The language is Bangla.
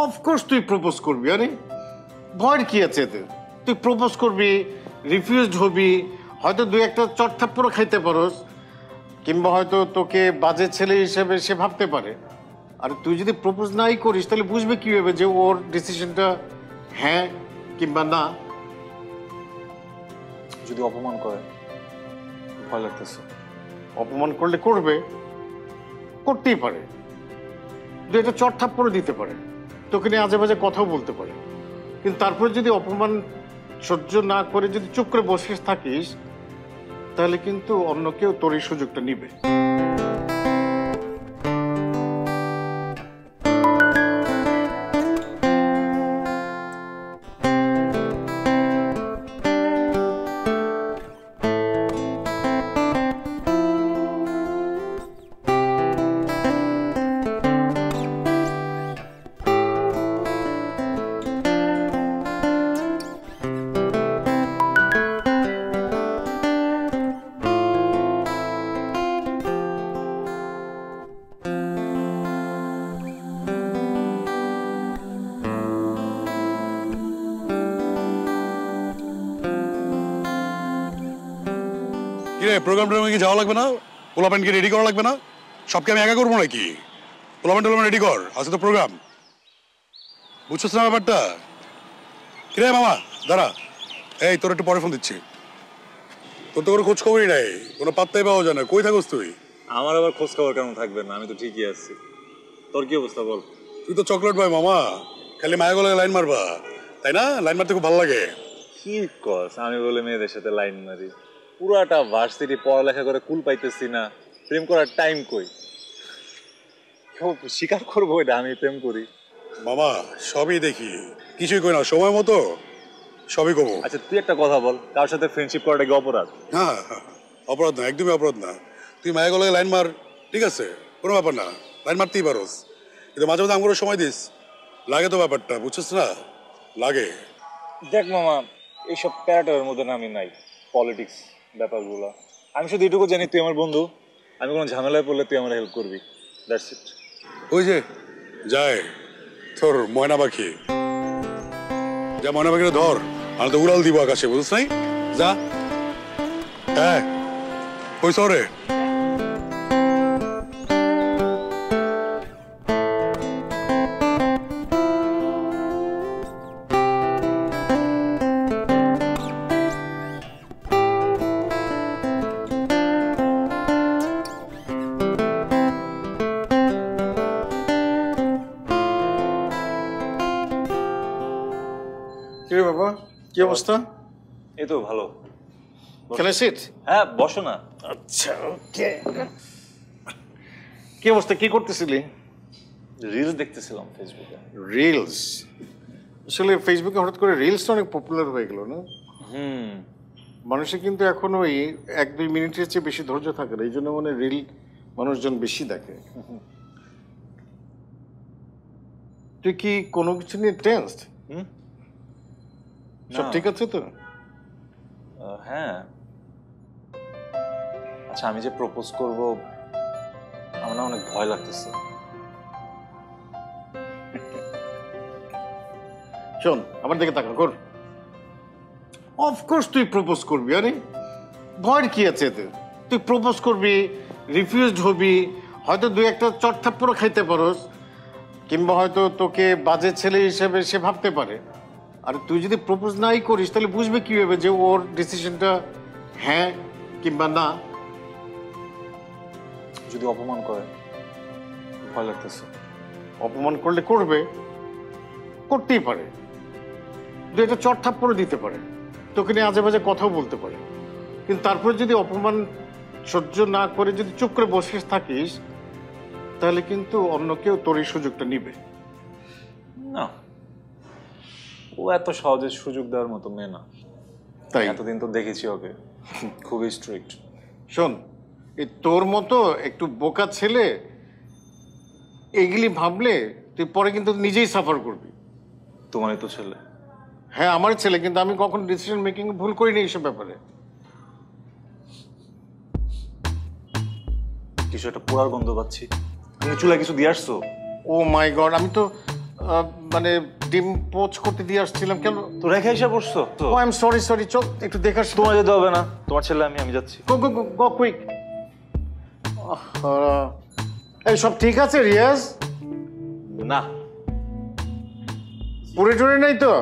অফকোর্স তুই প্রপোজ করবি। আরে ভয়ের কি আছে এতে? তুই প্রপোজ করবি, রিফিউজড হবি, হয়তো দুই একটা চট থাপ্পড়ও খাইতে পারোস, কিংবা হয়তো তোকে বাজে ছেলে হিসেবে সে ভাবতে পারে। আর তুই যদি প্রপোজ নাই করিস তাহলে বুঝবে কিভাবে যে ওর ডিসিশনটা হ্যাঁ কিংবা না? যদি অপমান করে, ভয় লাগতেছে। অপমান করলে করবে, করতেই পারে, দু একটা চট থাপ্পড়ও দিতে পারে, তোকে নিয়ে আজে বাজে কথাও বলতে পারে, কিন্তু তারপরে যদি অপমান সহ্য না করে যদি চুপ করে বসে থাকিস তাহলে কিন্তু অন্য কেউ তোর এই সুযোগটা নিবে। প্রোগ্রাম টোগ্রামে কি যাওয়া লাগবে না? পোলাপ্যান্টকে রেডি করা লাগবে না? সবকে আমি একা করবো নাকি? পোলাপ্যান্ট টোলাপ্যান্ট রেডি কর, আজকে তো প্রোগ্রাম। বুঝছিস না ব্যাপারটা? কিরে মামা দাঁড়া, এই তোর একটু পরে ফোন দিচ্ছি। তোর তো কোনো খোঁজ খবরই নাই, কোনো পাত্তাই পাওয়া যায় না। কই থাকোস তুই? আমার আবার খোঁজ খবর কেমন থাকবে না? আমি তো ঠিকই আছি। তোর কি অবস্থা বল? তুই তো চকলেট ভাই মামা, খালি মায়া গলায় লাইন মারবা, তাই না? লাইন মারতে খুব ভালো লাগে। কি কস? আমি বলে মেয়েদের সাথে লাইন মারি? পুরাটা ভার্সিটি পড়ালেখা করে কুল পাইতেছি না, প্রেম করার টাইম কই? স্বীকার করবো এটা আমি প্রেম করি? মামা সবই দেখি, কিছুই কই না, সময় মতো সবই কমো। আচ্ছা তুই একটা কথা বল, কার সাথে ফ্রেন্ডশিপ করাটা কি অপরাধ? হ্যাঁ অপরাধ না, একদমই অপরাধ না। তুই মায়া গলায় লাইন মার, ঠিক আছে, কোনো ব্যাপার না, লাইন মারতেই পারোস, কিন্তু মাঝে মাঝে আমাকে সময় দিস। লাগে তো ব্যাপারটা, বুঝছিস না? লাগে। দেখ মামা, এইসব প্যারাটার মধ্যে আমি নাই, পলিটিক্স ব্যাপারগুলো। আমি শুধু এটুকু জানি তুই আমার বন্ধু, আমি কোনো ঝামেলায় পড়লে তুই আমার হেল্প করবি, দ্যাটস ইট। ওই যে যায় তোর ময়না পাখি, যা ময়না পাখিটা ধর, আমি তো উড়াল দিব আকাশে, বুঝছ নাই? যা। হ্যাঁ ওই শহরে বাবা কি অবস্থা? এই তো ভালো। Can I sit? হ্যাঁ বসো না। আচ্ছা ওকে। কি অবস্থা, কি করতেছিলি? রিলস দেখতেছিলাম ফেসবুকে। রিলস? আসলে ফেসবুকে হঠাৎ করে রিলসটা অনেক পপুলার হয়ে গেল না? মানুষের কিন্তু এখন ওই 1-2 মিনিটের চেয়ে বেশি ধৈর্য থাকে না, এই জন্য মানে রিল মানুষজন বেশি দেখে। তুই কি কোনো কিছু নিয়ে টেনসড? সব ঠিক আছে তো? হ্যাঁ। আচ্ছা আমি যে প্রপোজ করব, আমার না অনেক ভয় লাগতেছে। শোন আমার দিকে তাকা, কর। অফকোর্স তুই প্রপোজ করবি। আরে ভয়ের কি আছে এতে? তুই প্রপোজ করবি, রিফিউজড হবি, হয়তো দুই একটা চট থাপ্পড়ও খাইতে পারোস, কিংবা হয়তো তোকে বাজে ছেলে হিসেবে সে ভাবতে পারে। আর তুই যদি প্রপোজ নাই করিস তাহলে বুঝবে কিভাবে যে ওর ডিসিশনটা হ্যাঁ কিংবা না? যদি অপমান করে, ভয় লাগতেছে। অপমান করলে করবে, করতেই পারে, দু একটা চট থাপ্পড়ও দিতে পারে, তোকে নিয়ে আজে বাজে কথাও বলতে পারে, কিন্তু তারপরে যদি অপমান সহ্য না করে যদি চুপ করে বসে থাকিস তাহলে কিন্তু অন্য কেউ তোর এই সুযোগটা নিবে না। ও এত সহজে সুযোগ দেওয়ার মতো মেয়ে না। তাই এতদিন তো দেখেছি ওকে, খুবই স্ট্রিক্ট। শোন, এই তোর মতো একটু বোকা ছেলে এগুলি ভাবলে তুই পরে কিন্তু নিজেই সাফার করবি। তোমারই তো ছেলে। হ্যাঁ আমার ছেলে, কিন্তু আমি কখনো ডিসিশন মেকিং ভুল করিনি এইসব ব্যাপারে। কিছু একটা পোড়ার গন্ধ পাচ্ছি। তুমি চুলায় কিছু দিয়ে আসছো? ও মাই গড, আমি তো মানে ডিম পোচ করতে দিয়ে আসছিলাম। কেন? তো রেখে এসে বসছো তো? ও আই এম সরি সরি, চল একটু দেখাস। তোমার যেতে হবে না, তোমার ছেলে আমি যাচ্ছি। গো গো গো কুইক। এই সব ঠিক আছে রিয়াজ? না, পুরে টুরে নাই তো?